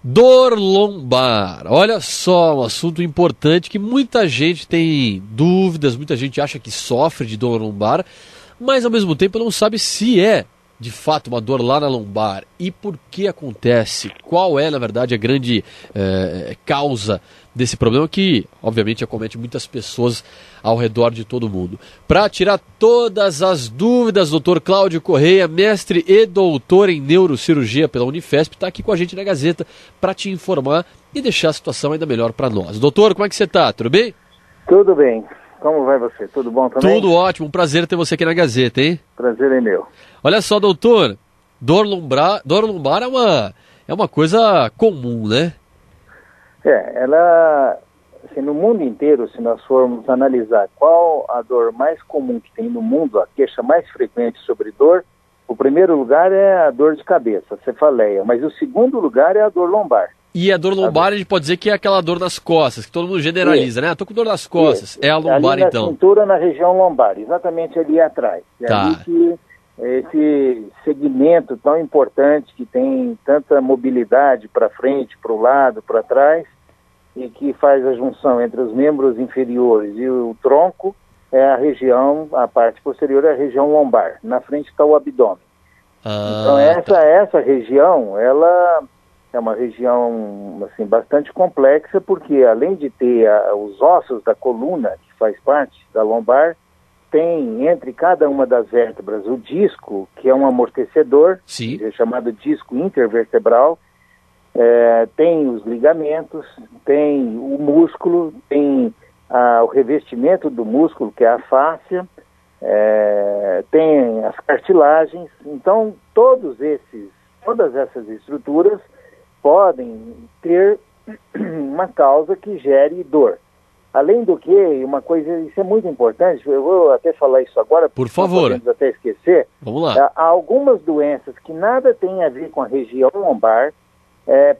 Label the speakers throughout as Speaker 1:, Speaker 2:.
Speaker 1: Dor lombar. Olha só, um assunto importante que muita gente tem dúvidas, muita gente acha que sofre de dor lombar, mas ao mesmo tempo não sabe se é de fato uma dor lá na lombar e por que acontece, qual é na verdade a grande causa desse problema que obviamente acomete muitas pessoas ao redor de todo mundo. Para tirar todas as dúvidas, Dr. Cláudio Correia, mestre e doutor em neurocirurgia pela Unifesp, está aqui com a gente na Gazeta para te informar e deixar a situação ainda melhor para nós. Doutor, como é que você está? Tudo bem?
Speaker 2: Tudo bem. Como vai você? Tudo bom também?
Speaker 1: Tudo ótimo, um prazer ter você aqui na Gazeta, hein?
Speaker 2: Prazer é meu.
Speaker 1: Olha só, doutor, dor lombar é uma coisa comum, né?
Speaker 2: Ela, assim, no mundo inteiro, se nós formos analisar qual a dor mais comum que tem no mundo, a queixa mais frequente sobre dor, o primeiro lugar é a dor de cabeça, a cefaleia, mas o segundo lugar é a dor lombar.
Speaker 1: E a dor lombar a gente pode dizer que é aquela dor nas costas, que todo mundo generaliza, né? Tô com dor nas costas, é a lombar
Speaker 2: ali na
Speaker 1: então.
Speaker 2: Cintura, na região lombar, exatamente ali atrás. É ali que esse segmento tão importante que tem tanta mobilidade para frente, para o lado, para trás, e que faz a junção entre os membros inferiores e o tronco, é a região, a parte posterior é a região lombar. Na frente está o abdômen. Então essa região, ela é uma região assim, bastante complexa, porque além de ter os ossos da coluna, que faz parte da lombar, tem entre cada uma das vértebras o disco, que é um amortecedor, é chamado disco intervertebral, tem os ligamentos, tem o músculo, tem o revestimento do músculo, que é a fáscia, tem as cartilagens. Então, todas essas estruturas podem ter uma causa que gere dor. Além do que, uma coisa, isso é muito importante, eu vou até falar isso agora,
Speaker 1: por favor,
Speaker 2: não podemos até esquecer.
Speaker 1: Vamos lá.
Speaker 2: Há algumas doenças que nada têm a ver com a região lombar,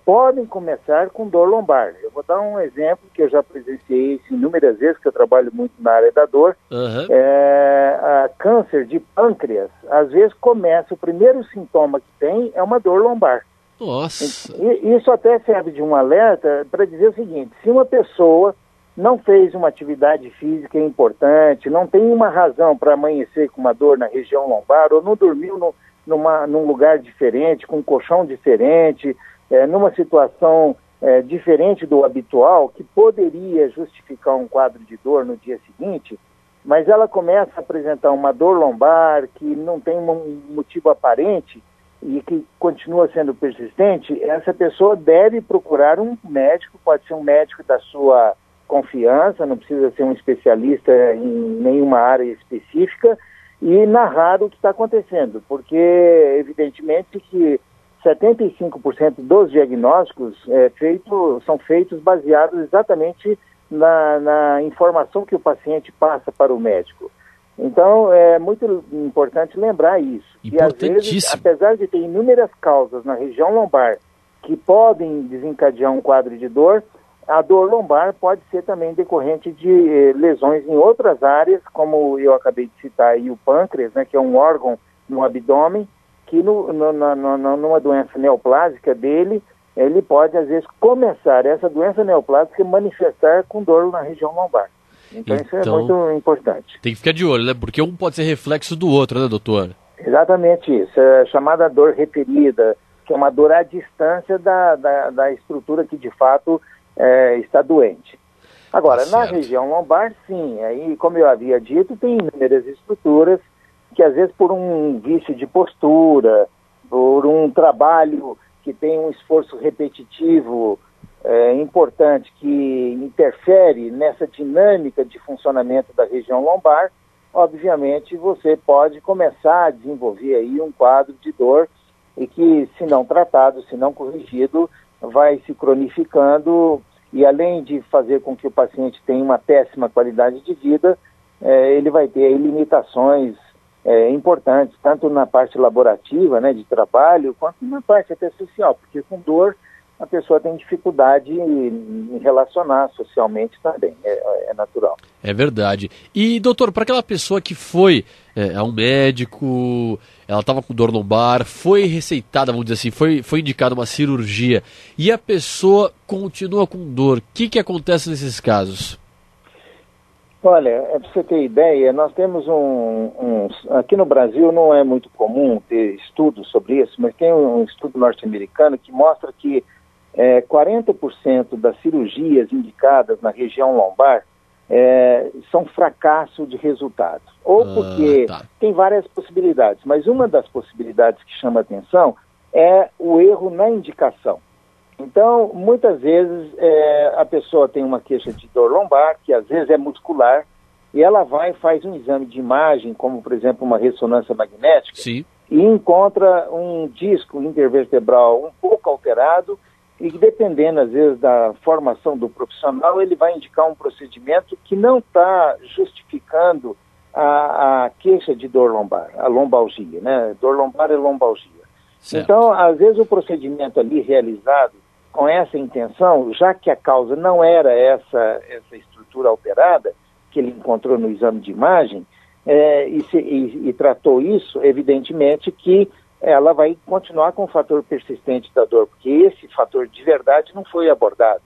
Speaker 2: podem começar com dor lombar. Eu vou dar um exemplo que eu já presenciei isso inúmeras vezes, que eu trabalho muito na área da dor. Câncer de pâncreas, às vezes começa, o primeiro sintoma que tem é uma dor lombar.
Speaker 1: Nossa!
Speaker 2: Isso até serve de um alerta para dizer o seguinte: se uma pessoa não fez uma atividade física importante, não tem uma razão para amanhecer com uma dor na região lombar, ou não dormiu num lugar diferente, com um colchão diferente, numa situação diferente do habitual, que poderia justificar um quadro de dor no dia seguinte, mas ela começa a apresentar uma dor lombar que não tem um motivo aparente e que continua sendo persistente, essa pessoa deve procurar um médico, pode ser um médico da sua confiança, não precisa ser um especialista em nenhuma área específica, e narrar o que está acontecendo, porque evidentemente que 75% dos diagnósticos são feitos baseados exatamente na informação que o paciente passa para o médico. Então, é muito importante lembrar isso. E às vezes, apesar de ter inúmeras causas na região lombar que podem desencadear um quadro de dor, a dor lombar pode ser também decorrente de lesões em outras áreas, como eu acabei de citar aí o pâncreas, né, que é um órgão no abdômen, que numa doença neoplásica dele, ele pode às vezes começar essa doença neoplásica e manifestar com dor na região lombar. Então isso é muito importante.
Speaker 1: Tem que ficar de olho, né? Porque um pode ser reflexo do outro, né, doutor?
Speaker 2: Exatamente isso. É chamada dor referida, que é uma dor à distância da estrutura que de fato está doente. Agora, na região lombar, sim, aí, como eu havia dito, tem inúmeras estruturas que às vezes por um vício de postura, por um trabalho que tem um esforço repetitivo importante que interfere nessa dinâmica de funcionamento da região lombar, obviamente você pode começar a desenvolver aí um quadro de dor e que, se não tratado, se não corrigido, vai se cronificando e, além de fazer com que o paciente tenha uma péssima qualidade de vida, ele vai ter aí limitações importantes, tanto na parte laborativa, né, de trabalho, quanto na parte até social, porque com dor a pessoa tem dificuldade em relacionar socialmente também, é natural.
Speaker 1: É verdade. E, doutor, para aquela pessoa que foi a um médico, ela estava com dor lombar, foi receitada, vamos dizer assim, foi indicada uma cirurgia, e a pessoa continua com dor, o que acontece nesses casos?
Speaker 2: Olha, para você ter ideia, nós temos aqui no Brasil não é muito comum ter estudos sobre isso, mas tem um estudo norte-americano que mostra que 40% das cirurgias indicadas na região lombar são fracasso de resultado. Ou porque tem várias possibilidades, mas uma das possibilidades que chama atenção é o erro na indicação. Então, muitas vezes, a pessoa tem uma queixa de dor lombar, que às vezes é muscular, e ela vai e faz um exame de imagem, como, por exemplo, uma ressonância magnética,
Speaker 1: Sim.
Speaker 2: E encontra um disco intervertebral um pouco alterado, e dependendo, às vezes, da formação do profissional, ele vai indicar um procedimento que não está justificando a queixa de dor lombar, a lombalgia, né? Dor lombar é lombalgia. Certo. Então, às vezes, o procedimento ali realizado com essa intenção, já que a causa não era essa estrutura alterada que ele encontrou no exame de imagem, e tratou isso, evidentemente que ela vai continuar com o fator persistente da dor, porque esse fator de verdade não foi abordado.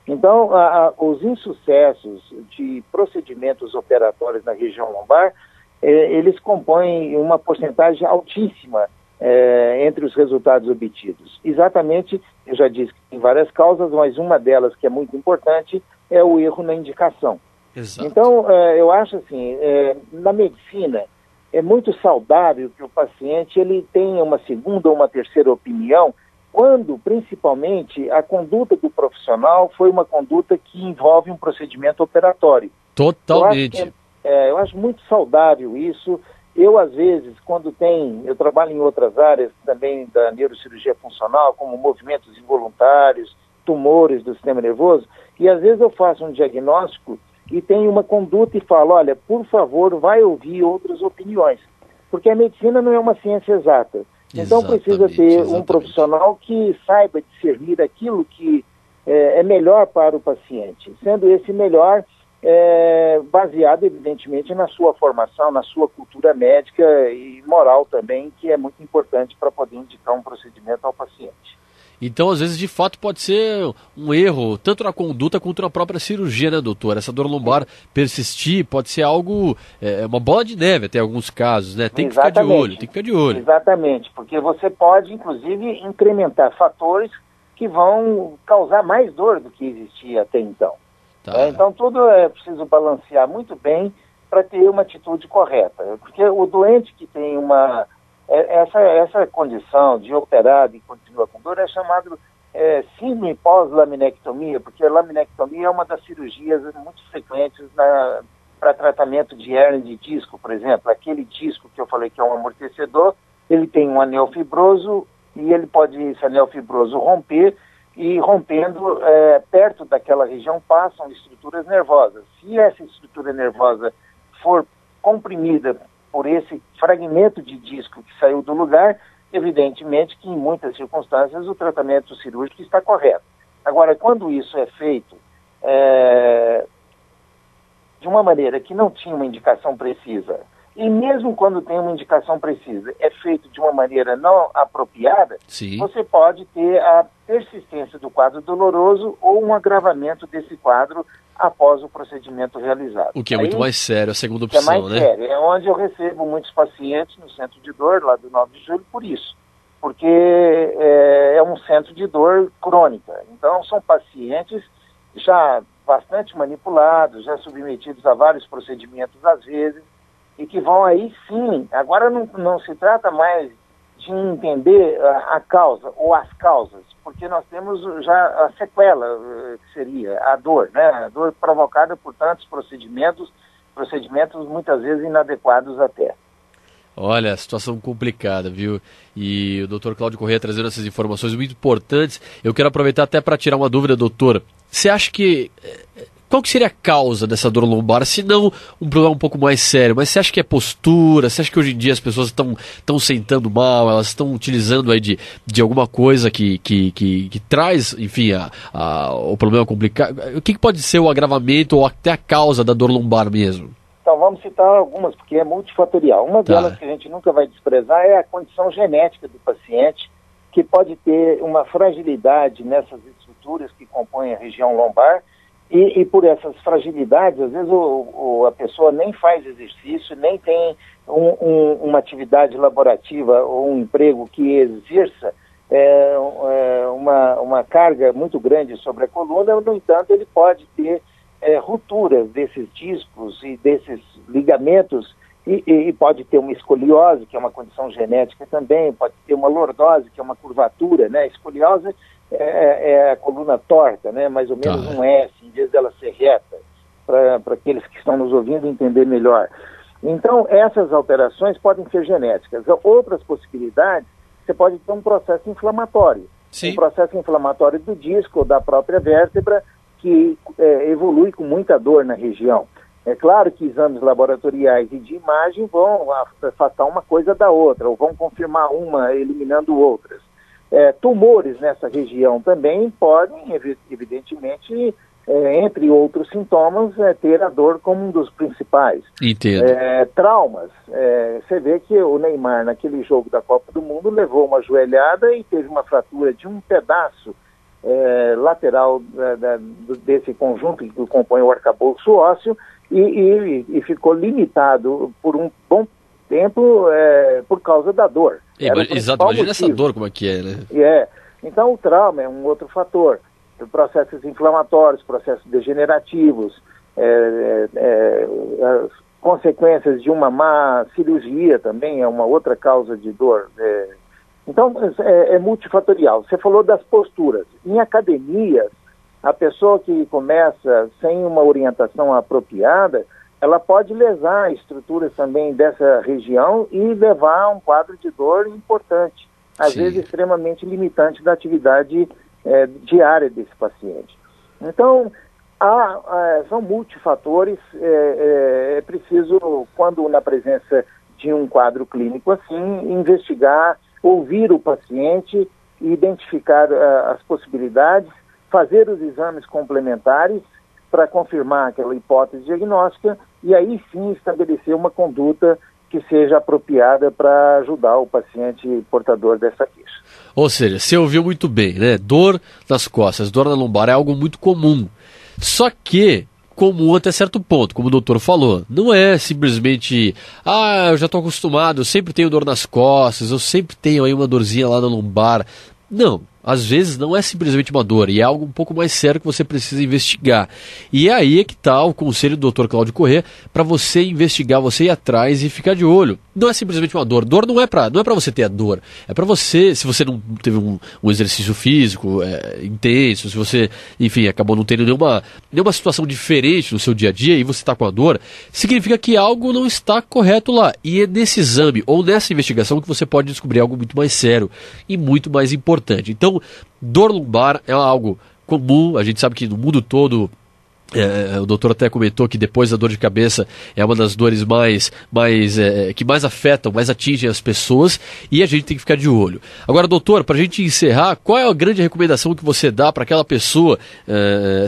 Speaker 2: Então, os insucessos de procedimentos operatórios na região lombar, eles compõem uma porcentagem altíssima entre os resultados obtidos. Exatamente, eu já disse que tem várias causas, mas uma delas que é muito importante é o erro na indicação.
Speaker 1: Exato.
Speaker 2: Então, eu acho assim, na medicina, é muito saudável que o paciente ele tenha uma segunda ou uma terceira opinião, quando, principalmente, a conduta do profissional foi uma conduta que envolve um procedimento operatório.
Speaker 1: Totalmente.
Speaker 2: Eu acho muito saudável isso. Eu, às vezes, eu trabalho em outras áreas também da neurocirurgia funcional, como movimentos involuntários, tumores do sistema nervoso, e às vezes eu faço um diagnóstico e tenho uma conduta e falo, olha, por favor, vai ouvir outras opiniões, porque a medicina não é uma ciência exata. Então precisa ter um profissional que saiba discernir aquilo que é melhor para o paciente, sendo esse melhor baseado, evidentemente, na sua formação, na sua cultura médica e moral também, que é muito importante para poder indicar um procedimento ao paciente.
Speaker 1: Então, às vezes, de fato, pode ser um erro, tanto na conduta quanto na própria cirurgia, né, doutor? Essa dor lombar persistir pode ser algo, uma bola de neve até alguns casos, né? Tem que ficar de olho,
Speaker 2: Exatamente, porque você pode, inclusive, incrementar fatores que vão causar mais dor do que existia até então. Então, tudo é preciso balancear muito bem para ter uma atitude correta. Porque o doente que tem essa condição de operado e continua com dor é chamado síndrome pós-laminectomia, porque a laminectomia é uma das cirurgias muito frequentes para tratamento de hérnia de disco, por exemplo. Aquele disco que eu falei que é um amortecedor, ele tem um anel fibroso e esse anel fibroso romper, e rompendo perto daquela região passam estruturas nervosas. Se essa estrutura nervosa for comprimida por esse fragmento de disco que saiu do lugar, evidentemente que em muitas circunstâncias o tratamento cirúrgico está correto. Agora, quando isso é feito de uma maneira que não tinha uma indicação precisa, e mesmo quando tem uma indicação precisa, é feito de uma maneira não apropriada,
Speaker 1: Sim.
Speaker 2: Você pode ter a persistência do quadro doloroso ou um agravamento desse quadro após o procedimento realizado.
Speaker 1: O que é muito mais sério, a segunda opção,
Speaker 2: né? É mais sério. É onde eu recebo muitos pacientes no centro de dor, lá do 9 de julho, por isso. Porque é um centro de dor crônica. Então, são pacientes já bastante manipulados, já submetidos a vários procedimentos às vezes, e que vão aí sim. Agora não se trata mais de entender a causa ou as causas, porque nós temos já a sequela, que seria a dor, né? A dor provocada por tantos procedimentos muitas vezes inadequados até.
Speaker 1: Olha, situação complicada, viu? E o doutor Cláudio Corrêa trazendo essas informações muito importantes. Eu quero aproveitar até para tirar uma dúvida, doutor. Você acha que Qual que seria a causa dessa dor lombar, se não um problema um pouco mais sério? Mas você acha que é postura? Você acha que hoje em dia as pessoas estão sentando mal, elas estão utilizando aí de alguma coisa que traz, enfim, o problema complicado? O que pode ser o agravamento ou até a causa da dor lombar mesmo?
Speaker 2: Então vamos citar algumas, porque é multifatorial. Uma delas que a gente nunca vai desprezar é a condição genética do paciente, que pode ter uma fragilidade nessas estruturas que compõem a região lombar, e por essas fragilidades, às vezes a pessoa nem faz exercício, nem tem uma atividade laborativa ou um emprego que exerça uma carga muito grande sobre a coluna. No entanto, ele pode ter rupturas desses discos e desses ligamentos, e pode ter uma escoliose, que é uma condição genética também, pode ter uma lordose, que é uma curvatura, né? A escoliose é a coluna torta, né? Mais ou menos um S, em vez dela ser reta, para aqueles que estão nos ouvindo entender melhor. Então, essas alterações podem ser genéticas. Outras possibilidades, você pode ter um processo inflamatório.
Speaker 1: Sim.
Speaker 2: Um processo inflamatório do disco ou da própria vértebra, que evolui com muita dor na região. É claro que exames laboratoriais e de imagem vão afastar uma coisa da outra, ou vão confirmar uma, eliminando outras. Tumores nessa região também podem, evidentemente, entre outros sintomas, ter a dor como um dos principais.
Speaker 1: Entendo.
Speaker 2: Traumas. Você vê que o Neymar, naquele jogo da Copa do Mundo, levou uma joelhada e teve uma fratura de um pedaço lateral desse conjunto que compõe o arcabouço ósseo, e ficou limitado por um bom tempo por causa da dor.
Speaker 1: Exato, imagina essa dor como é que é, né?
Speaker 2: Então o trauma é um outro fator. Processos inflamatórios, processos degenerativos, as consequências de uma má cirurgia também é uma outra causa de dor. Então é multifatorial. Você falou das posturas. Em academias, a pessoa que começa sem uma orientação apropriada, ela pode lesar estruturas também dessa região e levar a um quadro de dor importante, às vezes extremamente limitante da atividade diária desse paciente. Então, são multifatores, é preciso, quando na presença de um quadro clínico assim, investigar, ouvir o paciente, identificar as possibilidades, fazer os exames complementares para confirmar aquela hipótese diagnóstica e aí sim estabelecer uma conduta que seja apropriada para ajudar o paciente portador dessa queixa.
Speaker 1: Ou seja, você ouviu muito bem, né? Dor nas costas, dor na lombar é algo muito comum. Só que comum até certo ponto, como o doutor falou. Não é simplesmente, eu já estou acostumado, eu sempre tenho dor nas costas, eu sempre tenho aí uma dorzinha lá na lombar. Não, às vezes não é simplesmente uma dor, e é algo um pouco mais sério que você precisa investigar. E é aí que está o conselho do Dr. Cláudio Corrêa para você investigar, você ir atrás e ficar de olho. Não é simplesmente uma dor. Dor não é para você ter a dor. É para você, se você não teve um exercício físico intenso, se você, enfim, acabou não tendo nenhuma situação diferente no seu dia a dia e você está com a dor, significa que algo não está correto lá. E é nesse exame ou nessa investigação que você pode descobrir algo muito mais sério e muito mais importante. Então, dor lombar é algo comum, a gente sabe que no mundo todo, o doutor até comentou que depois da dor de cabeça é uma das dores que mais afetam, mais atingem as pessoas, e a gente tem que ficar de olho. Agora, doutor, para a gente encerrar, qual é a grande recomendação que você dá para aquela pessoa,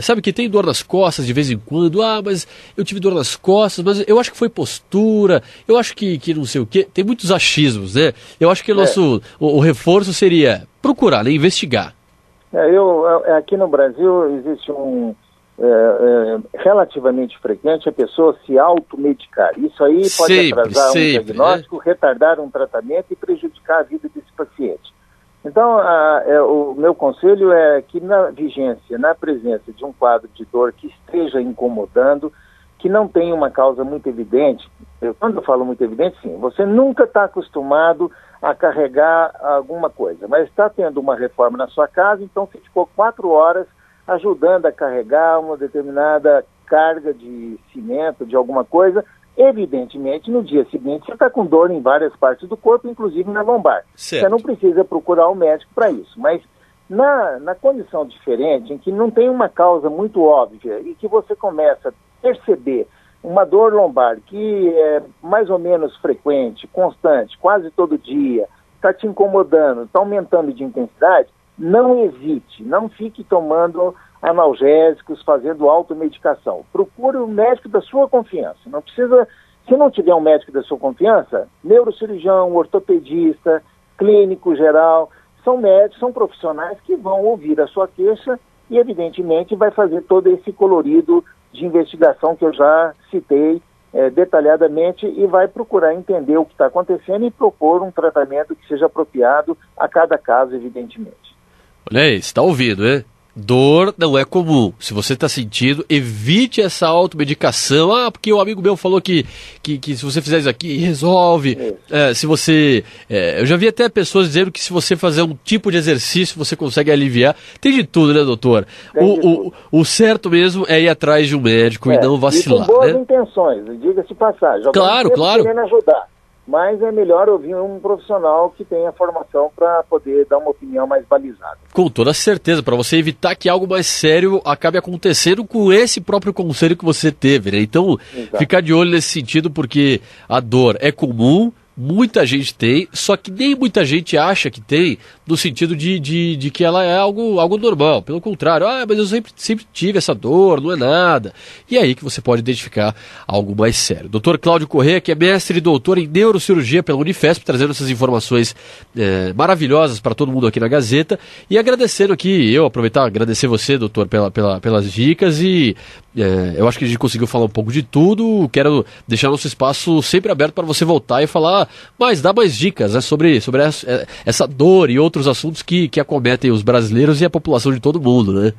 Speaker 1: sabe, que tem dor nas costas de vez em quando? Mas eu tive dor nas costas, mas eu acho que foi postura, eu acho que não sei o quê. Tem muitos achismos, né? Eu acho que o reforço seria procurar, né, investigar.
Speaker 2: Aqui no Brasil existe relativamente frequente a pessoa se automedicar. Isso aí pode atrasar um diagnóstico, retardar um tratamento e prejudicar a vida desse paciente. Então, o meu conselho é que na vigência, na presença de um quadro de dor que esteja incomodando, que não tenha uma causa muito evidente, quando eu falo muito evidente, sim, você nunca está acostumado a carregar alguma coisa, mas está tendo uma reforma na sua casa, então você ficou 4 horas ajudando a carregar uma determinada carga de cimento, de alguma coisa. Evidentemente, no dia seguinte, você está com dor em várias partes do corpo, inclusive na lombar.
Speaker 1: Certo.
Speaker 2: Você não precisa procurar o médico para isso, mas Na condição diferente, em que não tem uma causa muito óbvia e que você começa a perceber uma dor lombar que é mais ou menos frequente, constante, quase todo dia, está te incomodando, está aumentando de intensidade, não hesite, não fique tomando analgésicos, fazendo automedicação. Procure o médico da sua confiança. Não precisa, se não tiver um médico da sua confiança, neurocirurgião, ortopedista, clínico geral, são médicos, são profissionais que vão ouvir a sua queixa e, evidentemente, vai fazer todo esse colorido de investigação que eu já citei detalhadamente e vai procurar entender o que está acontecendo e propor um tratamento que seja apropriado a cada caso, evidentemente.
Speaker 1: Olha aí, está ouvindo, né? Dor não é comum. Se você está sentindo, evite essa automedicação. Porque o amigo meu falou que se você fizer isso aqui, resolve. Se você... eu já vi até pessoas dizendo que se você fazer um tipo de exercício, você consegue aliviar. Tem de tudo, né, doutor? O certo mesmo é ir atrás de um médico e não vacilar.
Speaker 2: E com boas intenções, diga-se passagem.
Speaker 1: Claro.
Speaker 2: Querendo ajudar. Mas é melhor ouvir um profissional que tenha formação para poder dar uma opinião mais balizada.
Speaker 1: Com toda certeza, para você evitar que algo mais sério acabe acontecendo com esse próprio conselho que você teve, né? Então, ficar de olho nesse sentido, porque a dor é comum, muita gente tem, só que nem muita gente acha que tem, no sentido de que ela é algo normal. Pelo contrário, mas eu sempre tive essa dor, não é nada. E é aí que você pode identificar algo mais sério. Dr. Cláudio Corrêa, que é mestre e doutor em neurocirurgia pela Unifesp, trazendo essas informações maravilhosas para todo mundo aqui na Gazeta. E agradecendo aqui, agradecer você, doutor, pelas dicas e eu acho que a gente conseguiu falar um pouco de tudo. Quero deixar nosso espaço sempre aberto para você voltar e falar dar mais dicas, né, sobre essa dor e outros assuntos que acometem os brasileiros e a população de todo mundo, né?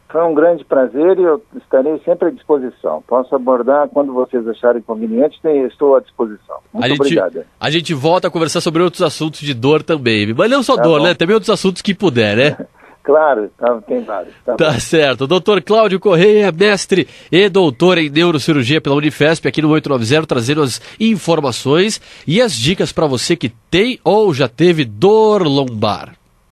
Speaker 2: Foi um grande prazer e eu estarei sempre à disposição. Posso abordar quando vocês acharem conveniente, estou à disposição. Muito obrigado.
Speaker 1: A gente volta a conversar sobre outros assuntos de dor também, mas não só dor, né? Também outros assuntos que puder, né?
Speaker 2: Claro, tem vários.
Speaker 1: Tá certo. Dr. Cláudio Corrêa, mestre e doutor em neurocirurgia pela Unifesp, aqui no 890, trazendo as informações e as dicas para você que tem ou já teve dor lombar.